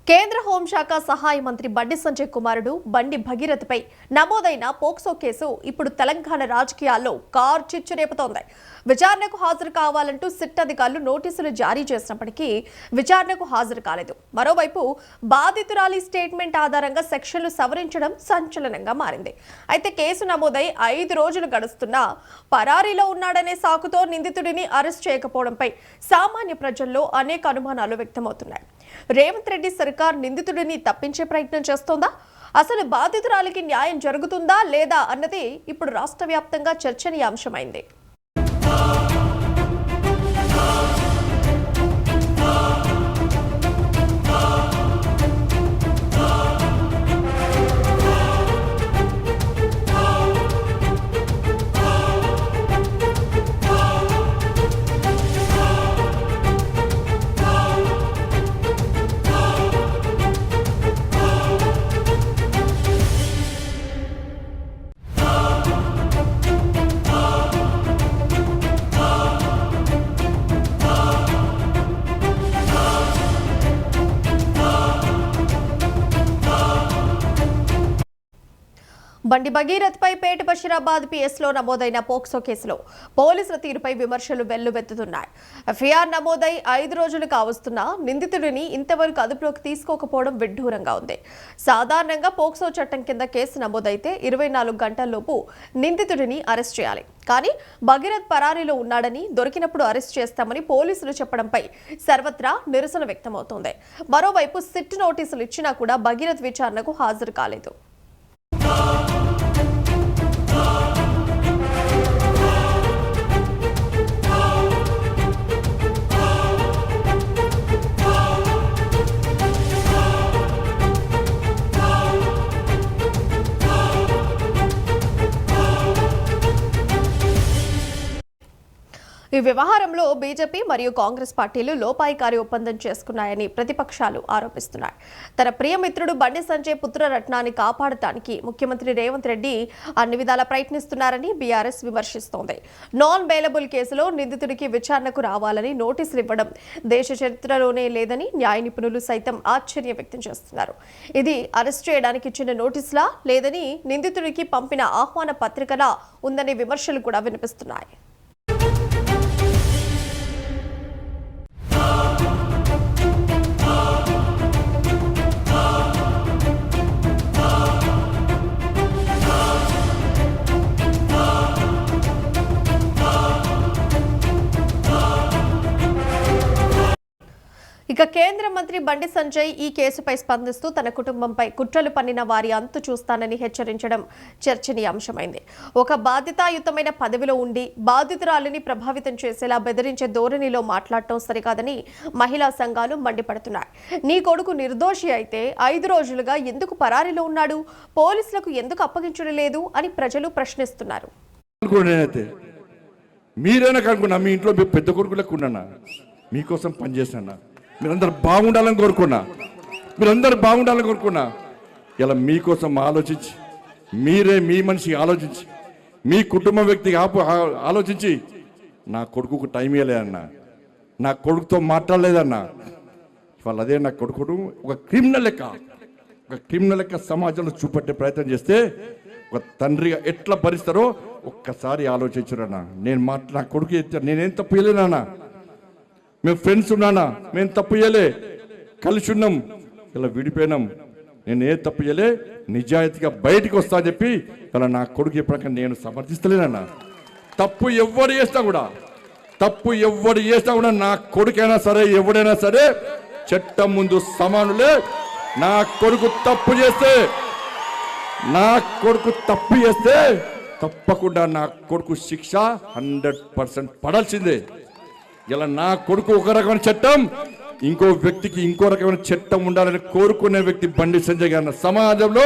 కేంద్ర హోంశాఖ సహాయ మంత్రి బండి సంజయ్ కుమారుడు బండి భగీరథపై నమోదైన పోక్సో కేసు ఇప్పుడు తెలంగాణ రాజకీయాల్లో చిచ్చు రేపుతోంది. విచారణకు హాజరు కావాలంటూ సిట్ అధికారులు నోటీసులు జారీ చేసినప్పటికీ విచారణకు హాజరు కాలేదు. మరోవైపు బాధితురాలి స్టేట్మెంట్ ఆధారంగా సెక్షన్లు సవరించడం సంచలనంగా మారింది. అయితే కేసు నమోదై 5 రోజులు గడుస్తున్నా పరారీలో ఉన్నాడనే సాకుతో నిందితుడిని అరెస్ట్ చేయకపోవడంపై సామాన్య ప్రజల్లో అనేక అనుమానాలు వ్యక్తమవుతున్నాయి. రేవంత్ రెడ్డి సర్కార్ నిందితుడిని తప్పించే ప్రయత్నం చేస్తోందా? అసలు బాధితురాలికి న్యాయం జరుగుతుందా లేదా అన్నది ఇప్పుడు రాష్ట్ర వ్యాప్తంగా చర్చనీయాంశమైంది. బండి భగీరథపై పేట బషీరాబాద్ పిఎస్లో నమోదైన పోక్సో కేసులో పోలీసుల తీరుపై విమర్శలు వెల్లువెత్తుతున్నాయి. ఎఫ్ఐఆర్ నమోదై 5 రోజులు కావస్తున్నా నిందితుడిని ఇంతవరకు అదుపులోకి తీసుకోకపోవడం విడ్డూరంగా ఉంది. సాధారణంగా పోక్సో చట్టం కింద కేసు నమోదైతే 24 గంటల్లోపు నిందితుడిని అరెస్ట్ చేయాలి. కానీ భగీరథ్ పరారీలో ఉన్నాడని, దొరికినప్పుడు అరెస్ట్ చేస్తామని పోలీసులు చెప్పడంపై సర్వత్రా నిరసన వ్యక్తమవుతోంది. మరోవైపు సిట్ నోటీసులు ఇచ్చినా కూడా భగీరథ్ విచారణకు హాజరు కాలేదు. ఈ వ్యవహారంలో బీజేపీ మరియు కాంగ్రెస్ పార్టీలు లోపాయికారి ఒప్పందం చేసుకున్నాయని ప్రతిపక్షాలు ఆరోపిస్తున్నాయి. తన ప్రియమిత్రుడు బండి సంజయ్ పుత్రరత్నాన్ని కాపాడటానికి ముఖ్యమంత్రి రేవంత్ రెడ్డి అన్ని విధాలా ప్రయత్నిస్తున్నారని బీఆర్ఎస్ విమర్శిస్తోంది. నాన్ బెయిలబుల్ కేసులో నిందితుడికి విచారణకు రావాలని నోటీసులు ఇవ్వడం దేశ చరిత్రలోనే లేదని న్యాయ నిపుణులు సైతం ఆశ్చర్యం వ్యక్తం చేస్తున్నారు. ఇది అరెస్ట్ చేయడానికి ఇచ్చిన నోటీసులా లేదని నిందితుడికి పంపిన ఆహ్వాన పత్రికలా ఉందనే విమర్శలు కూడా వినిపిస్తున్నాయి. ఇక కేంద్ర మంత్రి బండి సంజయ్ ఈ కేసుపై స్పందిస్తూ తన కుటుంబంపై కుట్రలు పన్నిన వారి అంతు చూస్తానని హెచ్చరించడం చర్చనీయాంశమైంది. ఒక బాధ్యతాయుతమైన పదవిలో ఉండి బాధితురాలిని ప్రభావితం చేసేలా బెదిరించే ధోరణిలో మాట్లాడటం సరికాదని మహిళా సంఘాలు మండిపడుతున్నాయి. నీ కొడుకు నిర్దోషి అయితే 5 రోజులుగా ఎందుకు పరారీలో ఉన్నాడు, పోలీసులకు ఎందుకు అప్పగించడం లేదు అని ప్రజలు ప్రశ్నిస్తున్నారు. మీరైనా కనుక్కున్నా, మీ ఇంట్లో పెద్ద కొడుకులకు ఉన్నానా, మీకోసం పనిచేసినా, మీరందరూ బాగుండాలని కోరుకున్నా, ఇలా మీకోసం ఆలోచించి, మీరే మీ మనిషి ఆలోచించి, మీ కుటుంబ వ్యక్తికి ఆలోచించి నా కొడుకుకు టైం ఇవ్వలేదన్నా, నా కొడుకుతో మాట్లాడలేదన్నా. ఇవాళ అదే నా కొడుకును ఒక క్రిమినల్ లెక్క సమాజంలో చూపెట్టే ప్రయత్నం చేస్తే ఒక తండ్రిగా ఎట్లా భరిస్తారో ఒక్కసారి ఆలోచించురన్నా. నా కొడుకు నేనేం తప్పు చేయలేనా, మేము ఫ్రెండ్స్ ఉన్నానా, మేము తప్పు చేయలే, కలిసి ఉన్నాం, ఇలా విడిపోయినాం, నేను ఏ తప్పు చేయలే, నిజాయితీగా బయటికి వస్తా అని చెప్పి ఇలా నా కొడుకు చెప్పాక నేను సమర్థిస్తలేనన్నా. తప్పు ఎవడు చేస్తా కూడా నా కొడుకైనా సరే ఎవడైనా సరే చట్టం ముందు సమానులే. నా కొడుకు తప్పు చేస్తే తప్పకుండా నా కొడుకు శిక్ష 100% పడాల్సిందే. ఇలా నా కొడుకు ఒక రకమైన చట్టం, ఇంకో వ్యక్తికి ఇంకో రకమైన చట్టం ఉండాలని కోరుకునే వ్యక్తి బండి సంజయ్ గారు. సమాజంలో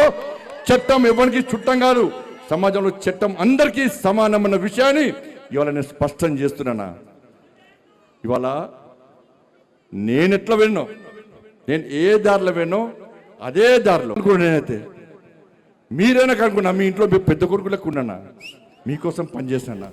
చట్టం ఎవరికి చుట్టం కాదు, సమాజంలో చట్టం అందరికీ సమానమన్న విషయాన్ని ఇవాళ నేను స్పష్టం చేస్తున్నానా. ఇవాళ నేను ఎట్లా వెళ్ళినో, నేను ఏ దారిలో వెళ్ళినో అదే దారిలో నేనైతే మీరైనా కనుక్కున్నా, మీ ఇంట్లో పెద్ద కొడుకులకు ఉన్నానా, మీకోసం పనిచేసినా.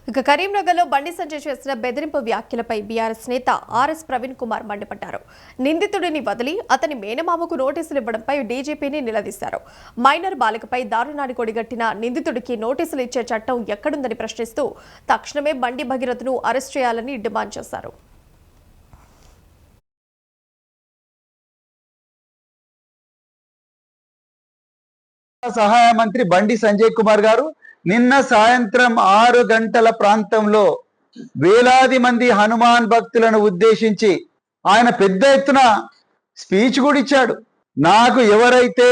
ఇక కరీంనగర్లో బండి సంజయ్ చేసిన బెదిరింపు వ్యాఖ్యలపై బీఆర్ఎస్ నేత ఆర్ఎస్ ప్రవీణ్ కుమార్ మండిపడ్డారు. నిందితుడిని వదిలి అతని మేనమామకు నోటీసులు ఇవ్వడంపై డీజీపీని నిలదీశారు. మైనర్ బాలికపై దారుణాన్ని కొడిగట్టిన నిందితుడికి నోటీసులు ఇచ్చే చట్టం ఎక్కడుందని ప్రశ్నిస్తూ తక్షణమే బండి భగీరథను అరెస్ట్ చేయాలని డిమాండ్ చేశారు. సహాయ మంత్రి బండి సంజయ్ కుమార్ గారు నిన్న సాయంత్రం 6 గంటల ప్రాంతంలో వేలాది మంది హనుమాన్ భక్తులను ఉద్దేశించి ఆయన పెద్ద ఎత్తున స్పీచ్ కూడా ఇచ్చాడు. నాకు ఎవరైతే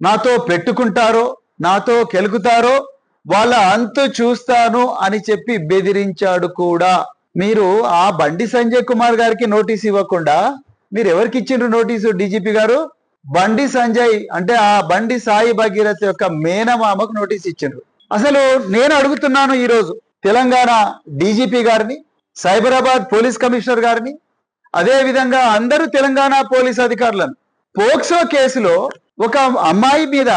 నాతో పెట్టుకుంటారో నాతో కెలుకుతారో వాళ్ళ అంతు చూస్తాను అని చెప్పి బెదిరించాడు కూడా. మీరు ఆ బండి సంజయ్ కుమార్ గారికి నోటీస్ ఇవ్వకుండా మీరు ఎవరికి ఇచ్చిండ్రు నోటీసు? డీజీపీ గారు బండి సంజయ్ అంటే ఆ బండి సాయి భగీరథ్ యొక్క మేనమామకు నోటీస్ ఇచ్చిండ్రు. అసలు నేను అడుగుతున్నాను ఈరోజు తెలంగాణ డీజీపీ గారిని, సైబరాబాద్ పోలీస్ కమిషనర్ గారిని, అదే విధంగా అందరూ తెలంగాణ పోలీస్ అధికారులను, పోక్సో కేసులో ఒక అమ్మాయి మీద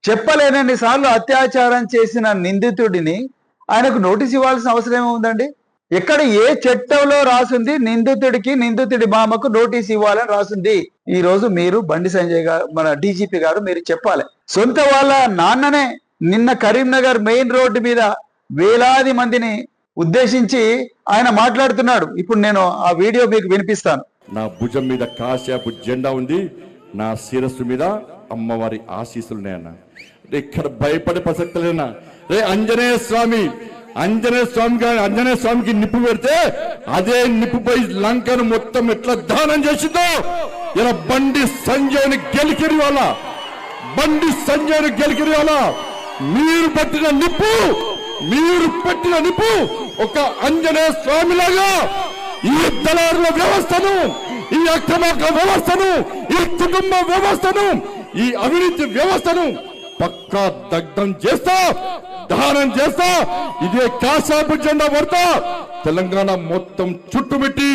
చెప్పలేనన్ని సార్లు అత్యాచారం చేసిన నిందితుడిని ఆయనకు నోటీస్ ఇవ్వాల్సిన అవసరం ఏముందండి? ఎక్కడ ఏ చట్టంలో రాసింది నిందితుడికి నిందితుడి మామకు నోటీస్ ఇవ్వాలని రాసింది? ఈ రోజు మీరు బండి సంజయ్ గారు, మన డీజీపీ గారు మీరు చెప్పాలి. సొంత వాళ్ళ నాన్ననే నిన్న కరీంనగర్ మెయిన్ రోడ్డు మీద వేలాది మందిని ఉద్దేశించి ఆయన మాట్లాడుతున్నాడు. ఇప్పుడు నేను ఆ వీడియో మీకు వినిపిస్తాను. నా భుజం మీద కాశాపు జెండా ఉంది, నా శిరస్సు మీద అమ్మవారి ఆశీస్సులున్నాయన్న. ఇక్కడ భయపడే ప్రసక్తి లేనా? రే ఆంజనేయ స్వామికి నిప్పు పెడితే అదే నిప్పుపై లంకను మొత్తం ఎట్లా దానం చేసిందో ఇలా బండి సంజయ్ని గెలికిరి వాళ్ళ మీరు పెట్టిన నిప్పు ఒక ఆంజనేయ స్వామిలాగా ఈ దళారుల వ్యవస్థను, ఈ అక్రమ వ్యవస్థను, ఈ కుటుంబ వ్యవస్థను, ఈ అవినీతి వ్యవస్థను పక్కా దగ్ధం చేస్తా, దహనం చేస్తా, ఇదే కాశాపు జెండా పడతా తెలంగాణ మొత్తం చుట్టుముట్టి.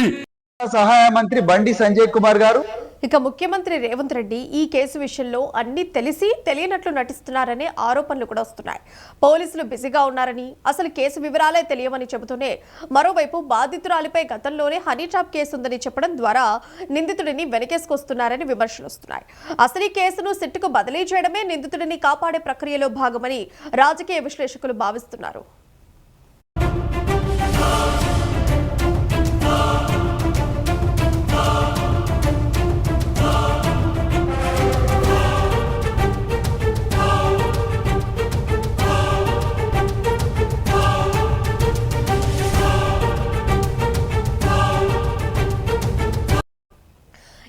సహాయ మంత్రి బండి సంజయ్ కుమార్ గారు ఇక ముఖ్యమంత్రి రేవంత్ రెడ్డి ఈ కేసు విషయంలో అన్ని తెలిసి తెలియనట్లు నటిస్తున్నారనే ఆరోపణలు కూడా వస్తున్నాయి. పోలీసులు బిజీగా ఉన్నారని, అసలు కేసు వివరాలే తెలియమని చెబుతూనే మరోవైపు బాధితురాలిపై గతంలోనే హనీ ట్రాప్ కేసు ఉందని చెప్పడం ద్వారా నిందితుడిని వెనకేసుకొస్తున్నారని విమర్శలు వస్తున్నాయి. అసలు ఈ కేసును సిట్టుకు బదిలీ చేయడమే నిందితుడిని కాపాడే ప్రక్రియలో భాగమని రాజకీయ విశ్లేషకులు భావిస్తున్నారు.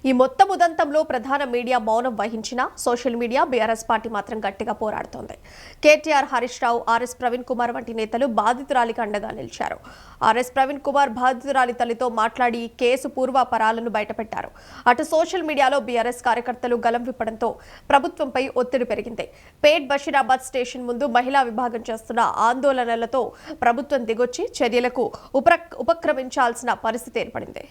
ఈ మొత్తం ఉదంతంలో ప్రధాన మీడియా మౌనం వహించిన సోషల్ మీడియా, బీఆర్ఎస్ పార్టీ మాత్రం గట్టిగా పోరాడుతోంది. కేటీఆర్, హరీష్ రావు, ఆర్ఎస్ ప్రవీణ్ కుమార్ వంటి నేతలు బాధితురాలికి అండగా నిలిచారు. ఆర్ఎస్ ప్రవీణ్ కుమార్ బాధితురాలి తల్లితో మాట్లాడి కేసు పూర్వాపరాలను బయటపెట్టారు. అటు సోషల్ మీడియాలో బీఆర్ఎస్ కార్యకర్తలు గలం విప్పడంతో ప్రభుత్వంపై ఒత్తిడి పెరిగింది. పేట్ బషీరాబాద్ స్టేషన్ ముందు మహిళా విభాగం చేస్తున్న ఆందోళనలతో ప్రభుత్వం దిగొచ్చి చర్యలకు ఉపక్రమించాల్సిన పరిస్థితి ఏర్పడింది.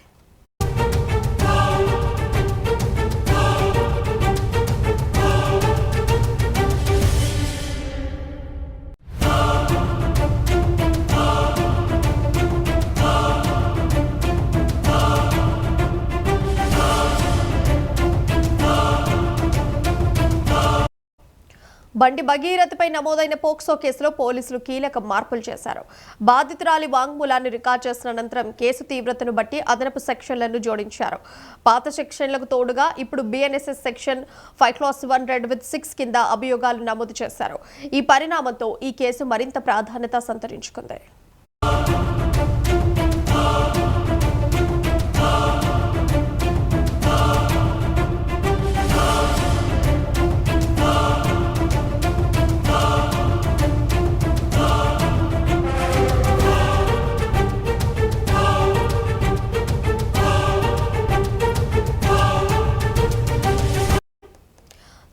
బండి భగీరథపై నమోదైన పోక్సో కేసులో పోలీసులు కీలక మార్పులు చేశారు. బాధితురాలి వాంగ్మూలాన్ని రికార్డు చేసిన అనంతరం కేసు తీవ్రతను బట్టి అదనపు సెక్షన్లను జోడించారు. పాత సెక్షన్లకు తోడుగా ఇప్పుడు BNSS సెక్షన్ 5/1 కింద అభియోగాలు నమోదు చేశారు. ఈ పరిణామంతో ఈ కేసు మరింత ప్రాధాన్యత సంతరించుకుంది.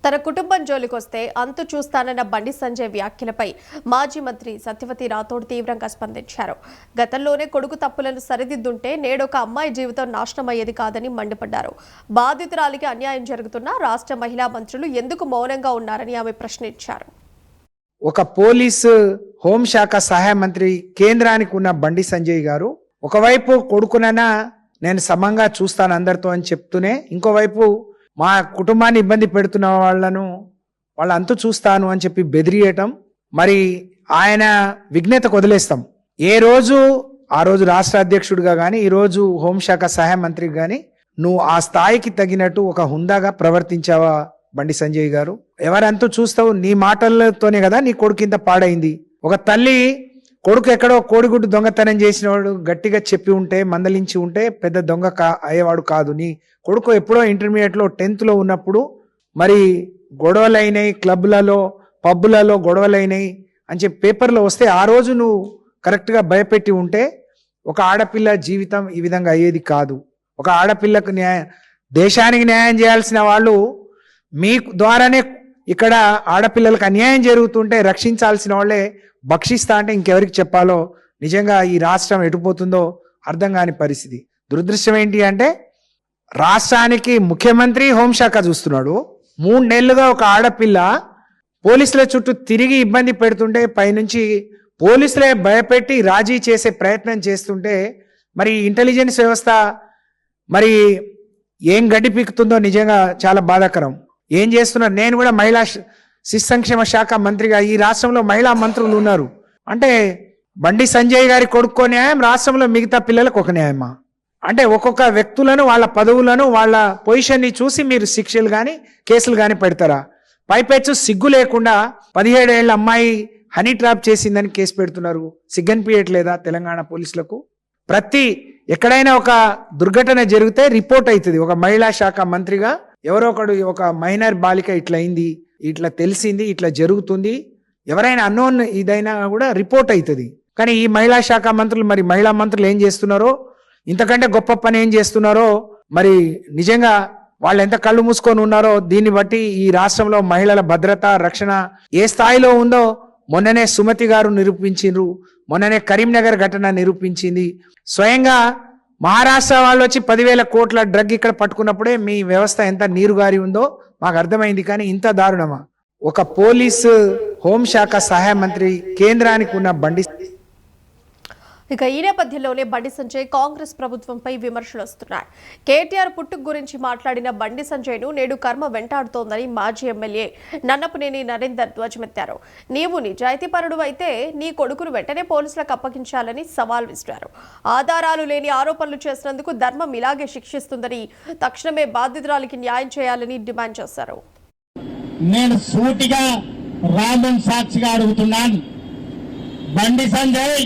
తన కుటుంబం జోలికొస్తే అంతు చూస్తానన్న బండి సంజయ్ వ్యాఖ్యలపై మాజీ మంత్రి సత్యవతి రాథోడ్ తీవ్రంగా స్పందించారు. గతంలోనే కొడుకు తప్పులను సరిదిద్దుంటే నేడొక అమ్మాయి జీవితం నాశనమయ్యేది కాదని మండిపడ్డారు. బాధితురాలికి అన్యాయం జరుగుతున్నా రాష్ట్ర మహిళా మంత్రులు ఎందుకు మౌనంగా ఉన్నారని ఆమె ప్రశ్నించారు. ఒక పోలీసు హోంశాఖ సహాయ మంత్రి కేంద్రానికి ఉన్న బండి సంజయ్ గారు ఒకవైపు కొడుకునైనా నేను సమంగా చూస్తాను అందరితో అని చెప్తూనే ఇంకోవైపు మా కుటుంబాన్ని ఇబ్బంది పెడుతున్న వాళ్ళ అంతు చూస్తాను అని చెప్పి బెదిరియటం, మరి ఆయన విఘ్నతకు వదిలేస్తాం. ఆ రోజు రాష్ట్ర అధ్యక్షుడిగా కానీ ఈరోజు హోంశాఖ సహాయ మంత్రికి కానీ నువ్వు ఆ స్థాయికి తగినట్టు ఒక హుందాగా ప్రవర్తించావా బండి సంజయ్ గారు? ఎవరంతూ చూస్తావు? నీ మాటలతోనే కదా నీ కొడుకు ఇంత పాడైంది. ఒక తల్లి కొడుకు ఎక్కడో కోడిగుడ్డు దొంగతనం చేసినవాడు గట్టిగా చెప్పి ఉంటే, మందలించి ఉంటే పెద్ద దొంగ అయ్యేవాడు కాదు. నీ కొడుకు ఎప్పుడో ఇంటర్మీడియట్లో 10th లో ఉన్నప్పుడు మరి గొడవలైనాయి, క్లబ్లలో పబ్బులలో గొడవలైనాయి అని చెప్పి పేపర్లో వస్తే ఆ రోజు నువ్వు కరెక్ట్గా భయపెట్టి ఉంటే ఒక ఆడపిల్ల జీవితం ఈ విధంగా అయ్యేది కాదు. ఒక ఆడపిల్లకు దేశానికి న్యాయం చేయాల్సిన వాళ్ళు మీ ద్వారానే ఇక్కడ ఆడపిల్లలకు అన్యాయం జరుగుతుంటే రక్షించాల్సిన వాళ్ళే భక్షిస్తా అంటే ఇంకెవరికి చెప్పాలో నిజంగా ఈ రాష్ట్రం ఎటుపోతుందో అర్థం కాని పరిస్థితి. దురదృష్టం ఏంటి అంటే రాష్ట్రానికి ముఖ్యమంత్రి హోంశాఖ చూస్తున్నాడు. 3 నెలలుగా ఒక ఆడపిల్ల పోలీసుల చుట్టూ తిరిగి ఇబ్బంది పెడుతుంటే పైనుంచి పోలీసులే భయపెట్టి రాజీ చేసే ప్రయత్నం చేస్తుంటే మరి ఇంటెలిజెన్స్ వ్యవస్థ మరి ఏం గడ్డి పీకుతుందో నిజంగా చాలా బాధాకరం. ఏం చేస్తున్నారు? నేను కూడా మహిళా శిశు సంక్షేమ శాఖ మంత్రిగా ఈ రాష్ట్రంలో మహిళా మంత్రులు ఉన్నారు అంటే బండి సంజయ్ గారి కొడుకో న్యాయం, రాష్ట్రంలో మిగతా పిల్లలకు ఒక న్యాయమా? అంటే ఒక్కొక్క వ్యక్తులను వాళ్ళ పదవులను వాళ్ళ పొజిషన్ని చూసి మీరు శిక్షలు కానీ కేసులు కానీ పెడతారా? పైపెచ్చు సిగ్గు లేకుండా 17 ఏళ్ల అమ్మాయి హనీ ట్రాప్ చేసిందని కేసు పెడుతున్నారు. సిగ్గనిపించట్లేదా తెలంగాణ పోలీసులకు? ఎక్కడైనా ఒక దుర్ఘటన జరిగితే రిపోర్ట్ అవుతుంది. ఒక మహిళా శాఖ మంత్రిగా ఎవరో ఒకడు ఒక మైనర్ బాలిక ఇట్లా అయింది, ఇట్లా తెలిసింది, ఇట్లా జరుగుతుంది, ఎవరైనా అన్నోన్ ఇదైనా కూడా రిపోర్ట్ అవుతుంది. కానీ ఈ మహిళా శాఖ మంత్రులు మరి మహిళా మంత్రులు ఏం చేస్తున్నారో, ఇంతకంటే గొప్ప పని ఏం చేస్తున్నారో మరి నిజంగా వాళ్ళు ఎంత కళ్ళు మూసుకొని ఉన్నారో దీన్ని బట్టి ఈ రాష్ట్రంలో మహిళల భద్రత రక్షణ ఏ స్థాయిలో ఉందో మొన్ననే సుమతి గారు నిరూపించిండ్రు. మొన్ననే కరీంనగర్ ఘటన నిరూపించింది. స్వయంగా మహారాష్ట్ర వాళ్ళు వచ్చి 10,000 కోట్ల డ్రగ్ ఇక్కడ పట్టుకున్నప్పుడే మీ వ్యవస్థ ఎంత నీరుగారి ఉందో మాకు అర్థమైంది. కానీ ఇంత దారుణమా? ఒక పోలీసు హోంశాఖ సహాయ మంత్రి కేంద్రానికి ఉన్న బండి. ఇక ఈ నేపథ్యంలోనే బండి సంజయ్ కాంగ్రెస్ ప్రభుత్వంపై విమర్శలు వస్తున్నాయి. కేటీఆర్ పుట్టుకు గురించి మాట్లాడిన బండి సంజయ్ను నేడు కర్మ వెంటాడుతోందని మాజీ ఎమ్మెల్యే నన్నపనేని నరేందర్ ధ్వజమెత్తారు. నీవు నిజాయితీపరుడు అయితే నీ కొడుకును వెంటనే పోలీసులకు అప్పగించాలని సవాల్ విసిరారు. ఆధారాలు లేని ఆరోపణలు చేసినందుకు ధర్మం ఇలాగే శిక్షిస్తుందని, తక్షణమే బాధితురాలికి న్యాయం చేయాలని డిమాండ్ చేశారు. నేను సూటిగా రామన్ సాక్షిగా అడుగుతున్నాను, బండి సంజయ్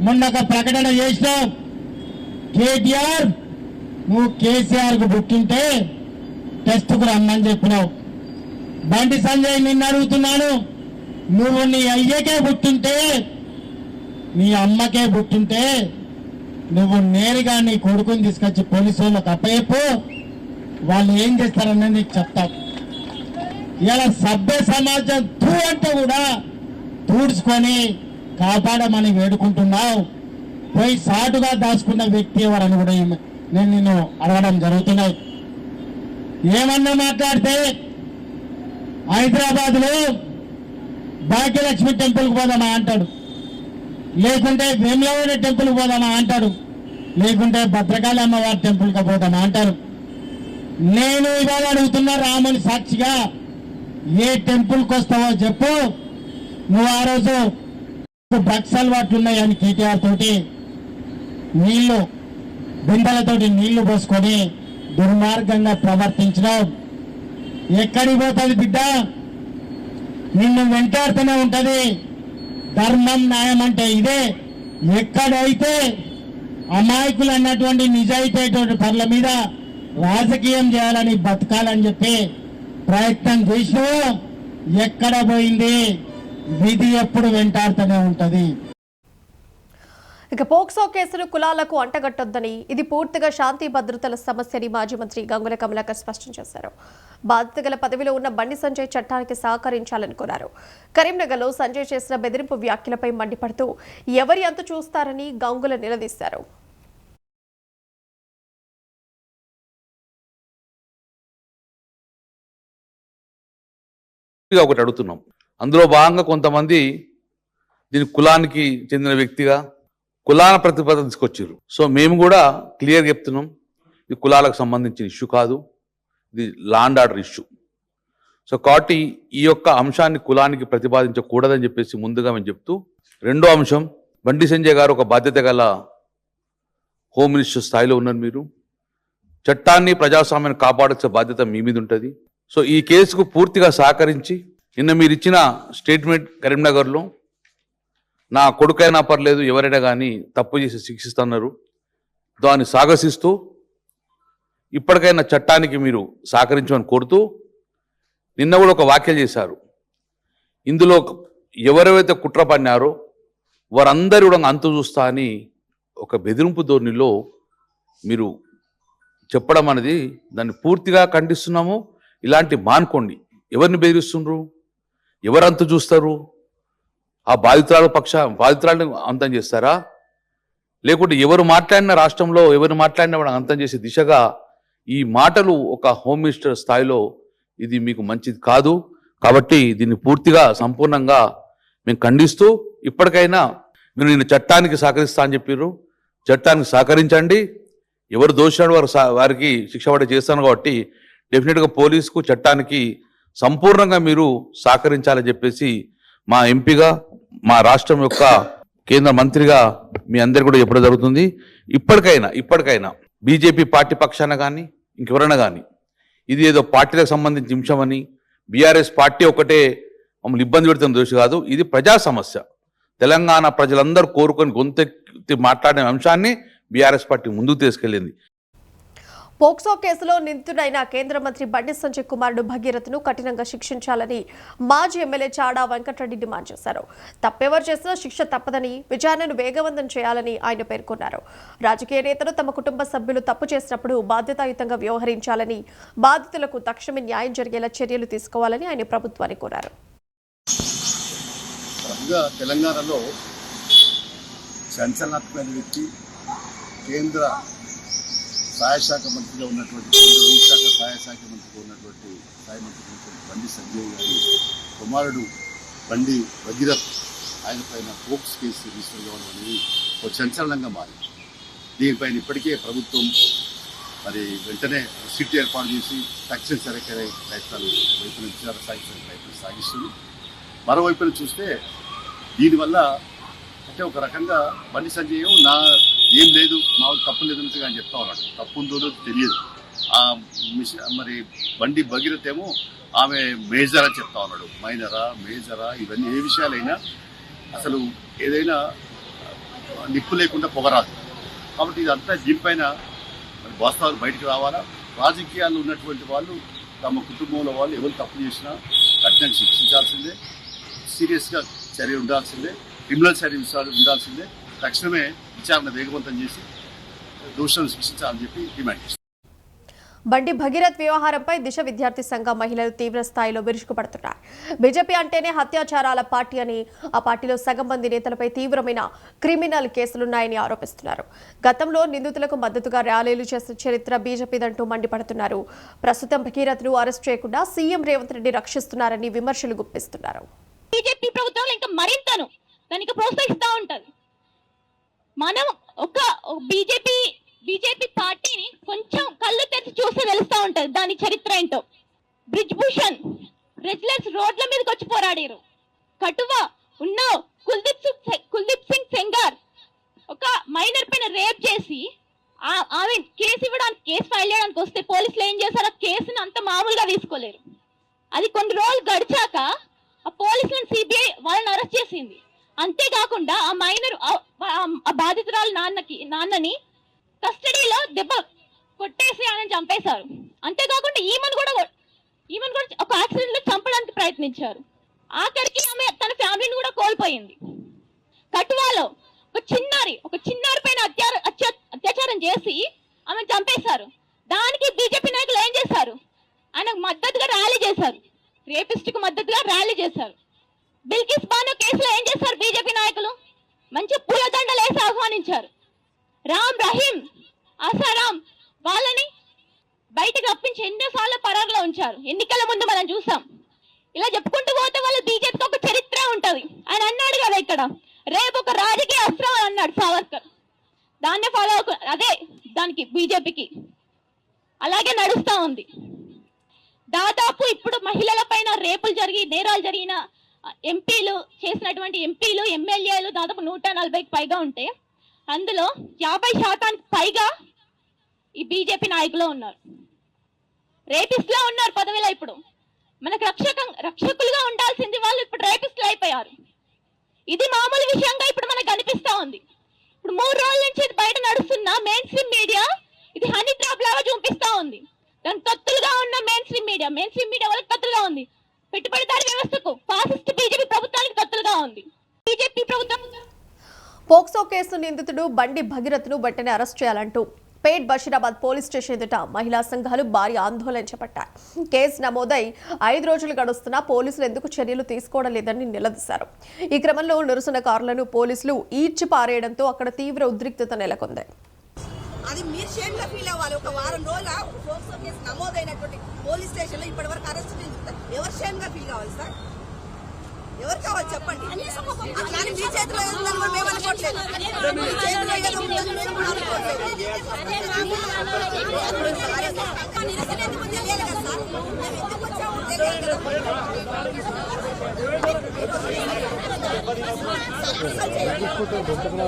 మొన్న ఒక ప్రకటన చేసినావు, కేటీఆర్ నువ్వు కేసీఆర్ కు పుట్టింటే టెస్ట్కు రమ్మని చెప్పినావు. బండి సంజయ్ నిన్ను అడుగుతున్నాను, నువ్వు నీ అయ్యకే పుట్టింటే నీ అమ్మకే పుట్టింటే నువ్వు నేరుగా నీ కొడుకుని తీసుకొచ్చి పోలీసు వాళ్ళకి అప్పచెప్పు, వాళ్ళు ఏం చేస్తారని నీకు చెప్తావు. ఇలా సభ్య సమాజం అంటే కూడా తూడ్చుకొని కాపాడమని వేడుకుంటున్నావు. పోయి సాటుగా దాచుకున్న వ్యక్తి ఎవరని కూడా నేను నిన్ను అడగడం జరుగుతున్నాయి. ఏమన్నా మాట్లాడితే హైదరాబాద్ లో భాగ్యలక్ష్మి టెంపుల్కి పోదామా అంటాడు, లేకుంటే వేములవాడ టెంపుల్కి పోదామా అంటాడు, లేకుంటే భద్రకాళి అమ్మవారి టెంపుల్కి పోదామా అంటారు. నేను ఇవాళ అడుగుతున్నా రాముని సాక్షిగా, ఏ టెంపుల్కి వస్తావో చెప్పు. నువ్వు ఆ రోజు డ్రగ్స్ అలవాట్లు ఉన్నాయని కేటీఆర్ తోటి నీళ్లు బిందెలతోటి నీళ్లు పోసుకొని దుర్మార్గంగా ప్రవర్తించడం ఎక్కడికి పోతుంది బిడ్డ? నిన్ను వెంటాడుతూనే ఉంటది. ధర్మం న్యాయం అంటే ఇదే. ఎక్కడైతే అమాయకులు అన్నటువంటి నిజాయితీ పనుల మీద రాజకీయం చేయాలని బతకాలని చెప్పి ప్రయత్నం చేసినావు, ఎక్కడ పోయింది? విధి ఎప్పుడు వెంటాడుతూనే ఉంటది. ఇక పోక్సో కేసును కులాలకు అంటగట్టొద్దని, ఇది పూర్తిగా శాంతి భద్రతల సమస్యని మాజీ మంత్రి గంగుల కమలాకర్ స్పష్టం చేశారు. బాధిత గల పదవిలో ఉన్న బండి సంజయ్ చట్టానికి సహకరించాలని కోరారు. కరీంనగర్లో సంజయ్ చేసిన బెదిరింపు వ్యాఖ్యలపై మండిపడుతూ ఎవరి అంతు చూస్తారని గంగుల నిలదీశారు. ఒకటి అడుగుతున్నాం, అందులో భాగంగా కొంతమంది దీని కులానికి చెందిన వ్యక్తిగా కులాల ప్రతిపాదన తీసుకొచ్చారు. సో మేము కూడా క్లియర్గా చెప్తున్నాం, ఇది కులాలకు సంబంధించిన ఇష్యూ కాదు, ఇది law and order issue. So కాబట్టి ఈ యొక్క అంశాన్ని కులానికి ప్రతిపాదించకూడదని చెప్పేసి ముందుగా మేము చెప్తూ, రెండో అంశం, బండి సంజయ్ గారు ఒక బాధ్యత గల హోమ్ మినిస్టర్ స్థాయిలో ఉన్నారు. మీరు చట్టాన్ని ప్రజాస్వామ్యాన్ని కాపాడాల్సిన బాధ్యత మీ మీద ఉంటుంది. సో ఈ కేసుకు పూర్తిగా సహకరించి నిన్న మీరు ఇచ్చిన స్టేట్మెంట్ కరీంనగర్లో నా కొడుకైనా పర్లేదు ఎవరైనా కానీ తప్పు చేసి శిక్షిస్తున్నారు, దాన్ని సాగసిస్తూ ఇప్పటికైనా చట్టానికి మీరు సహకరించమని కోరుతూ నిన్న కూడా ఒక వ్యాఖ్యలు చేశారు. ఇందులో ఎవరెవరైతే కుట్ర పన్నారో వారందరూ కూడా అంతు చూస్తా అని ఒక బెదిరింపు ధోరణిలో మీరు చెప్పడం అనేది దాన్ని పూర్తిగా ఖండిస్తున్నాము. ఇలాంటి మానుకోండి. ఎవరిని బెదిరిస్తుండ్రు, ఎవరు అంతు చూస్తారు? ఆ బాధితురాలను అంతం చేస్తారా? లేకుంటే ఎవరు మాట్లాడిన రాష్ట్రంలో ఎవరు మాట్లాడినా కూడా అంతం చేసే దిశగా ఈ మాటలు ఒక హోమ్ మినిస్టర్ స్థాయిలో ఇది మీకు మంచిది కాదు. కాబట్టి దీన్ని పూర్తిగా సంపూర్ణంగా మేము ఖండిస్తూ, ఇప్పటికైనా మీరు నేను చట్టానికి సహకరిస్తా అని చెప్పారు, చట్టానికి సహకరించండి. ఎవరు దోషినాడు వారికి శిక్ష పడే చేస్తాను. కాబట్టి డెఫినెట్గా పోలీసుకు చట్టానికి సంపూర్ణంగా మీరు సహకరించాలని చెప్పేసి మా ఎంపీగా, మా రాష్ట్రం యొక్క కేంద్ర మంత్రిగా మీ అందరు కూడా చెప్పడం జరుగుతుంది. ఇప్పటికైనా బీజేపీ పార్టీ పక్షాన కానీ ఇంకెవరైనా కానీ ఇది ఏదో పార్టీలకు సంబంధించిన అంశమని, బీఆర్ఎస్ పార్టీ ఒకటే మమ్మల్ని ఇబ్బంది పెడుతున్న దోషి కాదు, ఇది ప్రజా సమస్య. తెలంగాణ ప్రజలందరూ కోరుకొని గొంతెత్తి మాట్లాడిన అంశాన్ని బీఆర్ఎస్ పార్టీ ముందుకు తీసుకెళ్లింది. పోక్సో కేసులో నిందితుడైన కేంద్ర మంత్రి బండి సంజయ్ కుమారుడు భగీరథను కఠినంగా శిక్షించాలని మాజీ ఎమ్మెల్యే చాడా వెంకటరెడ్డి డిమాండ్ చేశారు. తప్పెవరు చేసినా శిక్ష తప్పదని, విచారణను వేగవంతం చేయాలని ఆయన పేర్కొన్నారు. రాజకీయ నేతలు తమ కుటుంబ సభ్యులు తప్పు చేసినప్పుడు బాధ్యతాయుతంగా వ్యవహరించాలని, బాధితులకు తక్షణమే న్యాయం జరిగేలా చర్యలు తీసుకోవాలని ఆయన ప్రభుత్వాన్ని కోరారు. తెలంగాణలో సంచలనాత్మక వ్యక్తి, కేంద్ర సహాయ శాఖ మంత్రిగా ఉన్నటువంటి, కేంద్ర హోంశాఖ సహాయ శాఖ మంత్రిగా ఉన్నటువంటి సహాయ మంత్రి బండి సంజయ్ గారి కుమారుడు బండి భగీరథ్ ఆయన పైన పోక్స్ కేసు రిజిస్టర్ కావడం అనేది ఒక సంచలనంగా మారింది. దీనిపైన ఇప్పటికే ప్రభుత్వం మరి వెంటనే సిట్ ఏర్పాటు చేసి తక్షణ సరైన ప్రయత్నాలు వైపున విచారణ సాగించే ప్రయత్నం సాగిస్తుంది. మరోవైపున చూస్తే దీనివల్ల అంటే ఒక రకంగా బండి సంజయ్ ఏం లేదు, మా తప్పు లేదన్నట్టుగా ఆయన చెప్తా ఉన్నాడు. తప్పు ఉందో తెలియదు. మరి బండి భగీరథ్ ఏమో ఆమె మేజర్ అని చెప్తా ఉన్నాడు. మైనరా మేజరా ఇవన్నీ ఏ విషయాలైనా అసలు ఏదైనా నిప్పు లేకుండా పొగరాదు. కాబట్టి ఇదంతా దీనిపైన మరి వాస్తవాలు బయటకు రావాలా. రాజకీయాల్లో ఉన్నటువంటి వాళ్ళు తమ కుటుంబంలో వాళ్ళు ఎవరు తప్పు చేసినా కఠినంగా శిక్షించాల్సిందే, సీరియస్గా చర్య ఉండాల్సిందే, క్రిమినల్ చర్య ఉండాల్సిందే. తక్షణమే విచారణ వేగవంతం చేసి దోషులను శిక్షించాలని చెప్పి డిమాండ్ చేస్తారు. బండి భగీరథ్ వ్యవహారంపై దిశ విద్యార్థి సంఘ మహిళలు తీవ్ర స్థాయిలో విరుచుకుపడుతున్నారు. బీజేపీ అంటేనే అత్యాచారాల పార్టీ అని, ఆ పార్టీలో సగం మంది నేతలపై తీవ్రమైన క్రిమినల్ కేసులున్నాయని ఆరోపిస్తున్నారు. గతంలో నిందితులకు మద్దతుగా ర్యాలీలు చేసిన చరిత్ర బీజేపీదంటూ మండిపడుతున్నారు. ప్రస్తుతం భగీరథ్ను అరెస్ట్ చేయకుండా సీఎం రేవంత్ రెడ్డి రక్షిస్తున్నారని విమర్శలు గుప్పిస్తున్నారు. బీజేపీ ప్రభుత్వం ఇంకా మరింతను దానికి ప్రోత్సహిస్తూ ఉంటది. మనం ఒక బీజేపీ పార్టీని కొంచెం కళ్ళు తెరిచి చూస్తే తెలుస్తూ ఉంటది దాని చరిత్ర ఏంటో. బ్రిజ్ భూషణ్ రెజ్లర్స్ రోడ్ల మీదకి వచ్చి పోరాడారు. కటువా ఉన్నావు కుల్దీప్ సింగ్ సెంగార్ ఒక మైనర్ పైన రేప్ చేసి ఆమె కేసు ఫైల్ చేయడానికి వస్తే పోలీసులు ఏం చేశారు, ఆ కేసుని అంత మామూలుగా తీసుకోలేరు. అది కొన్ని రోజులు గడిచాక ఆ పోలీసులను సిబిఐ వాళ్ళని అరెస్ట్ చేసింది. అంతేకాకుండా ఆ మైనర్ ఆ బాధితురాలు నాన్నని కస్టడీలో దెబ్బ కొట్టేసి ఆయన చంపేశారు. అంతేకాకుండా ఈమెను కూడా ఒక యాక్సిడెంట్ లో చంపడానికి ప్రయత్నించారు. ఆఖరికి ఆమె తన ఫ్యామిలీని కూడా కోల్పోయింది. కటువాలో ఒక చిన్నారి పైన అత్యాచారం చేసి ఆమె చంపేశారు. దానికి బీజేపీ నాయకులు ఏం చేశారు, ఆయనకు మద్దతుగా ర్యాలీ చేశారు, రేపిస్ట్ కు మద్దతుగా ర్యాలీ చేశారు. బిల్కిస్ బానో కేసులో ఏం చేశారు బీజేపీ నాయకులు, మంచి పూలదండలు వేసి ఆహ్వానించారు. రామ్ రహీం ఆసారాం వాళ్ళని బయటకు రప్పించి ఎన్నోసార్లు పరారులో ఉంచారు. ఎన్నికల ముందు మనం చూసాం. ఇలా చెప్పుకుంటూ పోతే వాళ్ళ బీజేపీకి ఒక చరిత్ర ఉంటది. ఆయన అన్నాడు కదా ఇక్కడ, రేపు ఒక రాజకీయ అస్త్రం అని అన్నాడు సావర్కర్. దాన్నే ఫాలో అదే దానికి బీజేపీకి అలాగే నడుస్తూ ఉంది. దాదాపు ఇప్పుడు మహిళల పైన రేపులు జరిగి నేరాలు జరిగిన ఎంపీలు చేసినటువంటి ఎంపీలు ఎమ్మెల్యేలు దాదాపు 140కి పైగా ఉంటే అందులో 50% పైగా ఈ బీజేపీ నాయకులు ఉన్నారు, రేపిస్టులో ఉన్నారు పదవిలో. ఇప్పుడు మనకు రక్షకులుగా ఉండాల్సింది వాళ్ళు ఇప్పుడు రేపిస్టులు అయిపోయారు. ఇది మామూలు విషయంగా ఇప్పుడు మనకు కనిపిస్తా ఉంది. ఇప్పుడు 3 రోజుల నుంచి ఇది బయట నడుస్తున్న మెయిన్ స్ట్రీమ్ మీడియా ఇది హనీ ట్రాప్ లాగా చూపిస్తా ఉంది. దానికి తొత్తులుగా ఉన్న మెయిన్ స్ట్రీమ్ మీడియా వాళ్ళకి తొత్తులుగా ఉంది. పెట్టుబడిదారీ వ్యవస్థకు ఫాసిస్ట్ బీజేపీ ప్రభుత్వానికి తొత్తులుగా ఉంది. బీజేపీ ప్రభుత్వం పోక్సో కేసు నిందితుడు బండి భగీరథ్ను వెంటనే అరెస్ట్ చేయాలంటూ పేట్ బషీరాబాద్ పోలీస్ స్టేషన్ ఎదుట మహిళా సంఘాలు భారీ ఆందోళన చేపట్టాయి. కేసు నమోదై 5 రోజులు గడుస్తున్నా పోలీసులు ఎందుకు చర్యలు తీసుకోవడం లేదని నిలదీశారు. ఈ క్రమంలో నిరసనకారులను పోలీసులు ఈడ్చి పారేయడంతో అక్కడ తీవ్ర ఉద్రిక్తత నెలకొంది. అది మీరు షేమ్ గా ఫీల్ అవ్వాలి. ఒక వారం రోజుల పోక్సో కేసు నమోదైనటువంటి పోలీస్ స్టేషన్ లో ఇప్పటి వరకు అరెస్ట్ చేస్తారు. ఎవరు షేమ్ గా ఫీల్ కావాలి సార్? ఎవరు కావాలి చెప్పండి. అట్లానే మీ చేతిలో ఏముందని కూడా మేము అనుకోవట్లేదు. మీ చేతిలో ఏదో ఉందని మేము కూడా అనుకోవట్లేదు. నిరసన ఎందుకు తెలియాలి కదా సార్? మేము ఎందుకు వచ్చామో తెలియాలి కదా. మీరు కూర్చోబెట్టారా?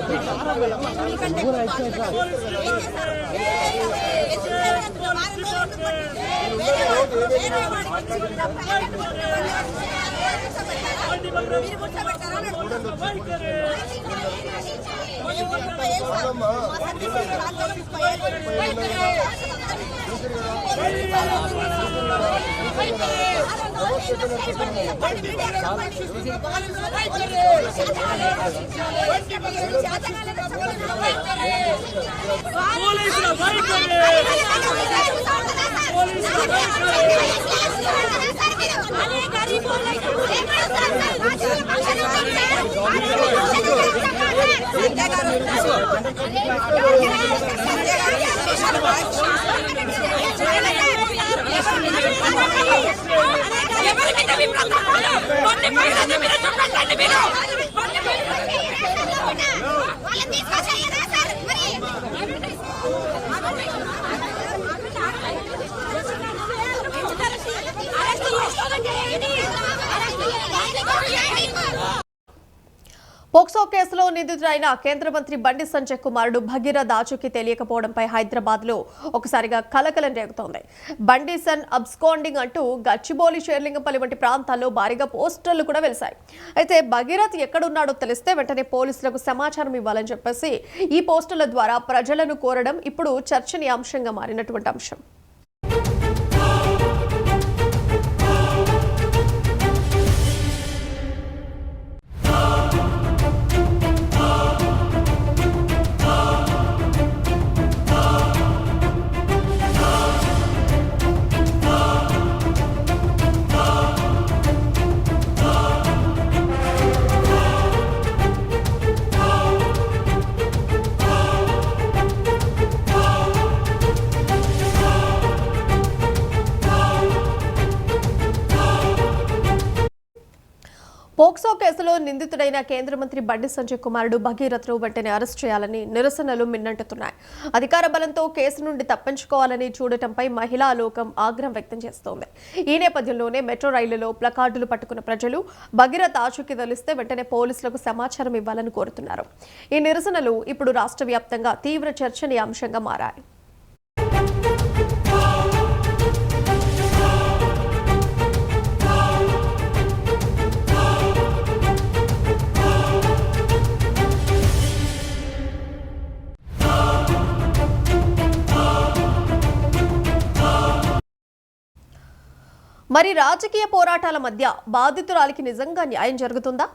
పోక్సో కేసులో నిందితుడైన కేంద్ర మంత్రి బండి సంజయ్ కుమారుడు భగీరథ్ ఆచూకీ తెలియకపోవడంపై హైదరాబాద్లో ఒకసారిగా కలకలం రేగుతోంది. బండి సన్ అబ్స్కాండింగ్ అంటూ గచ్చిబౌలి, షేర్లింగంపల్లి వంటి ప్రాంతాల్లో భారీగా పోస్టర్లు కూడా వెలిశాయి. అయితే భగీరథ్ ఎక్కడున్నాడో తెలిస్తే వెంటనే పోలీసులకు సమాచారం ఇవ్వాలని చెప్పేసి ఈ పోస్టర్ల ద్వారా ప్రజలను కోరడం ఇప్పుడు చర్చనీయాంశంగా మారినటువంటి అంశం. పోక్సో కేసులో నిందితుడైన కేంద్ర మంత్రి బండి సంజయ్ కుమారుడు భగీరథ్ను వెంటనే అరెస్ట్ చేయాలని నిరసనలు మిన్నంటున్నాయి. అధికార బలంతో కేసు నుండి తప్పించుకోవాలని చూడటంపై మహిళా లోకం ఆగ్రహం వ్యక్తం చేస్తోంది. ఈ నేపథ్యంలోనే మెట్రో రైలులో ప్లకార్డులు పట్టుకున్న ప్రజలు భగీరథ్ ఆచూకీ తెలిస్తే వెంటనే పోలీసులకు సమాచారం ఇవ్వాలని కోరుతున్నారు. ఈ నిరసనలు ఇప్పుడు రాష్ట్ర వ్యాప్తంగా తీవ్ర చర్చనీయాంశంగా మారాయి. మరి రాజకీయ పోరాటాల మధ్య బాధితురాలికి నిజంగా న్యాయం జరుగుతుందా,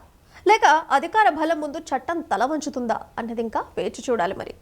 లేక అధికార బలం ముందు చట్టం తల వంచుతుందా అన్నది ఇంకా వేచి చూడాలి మరి.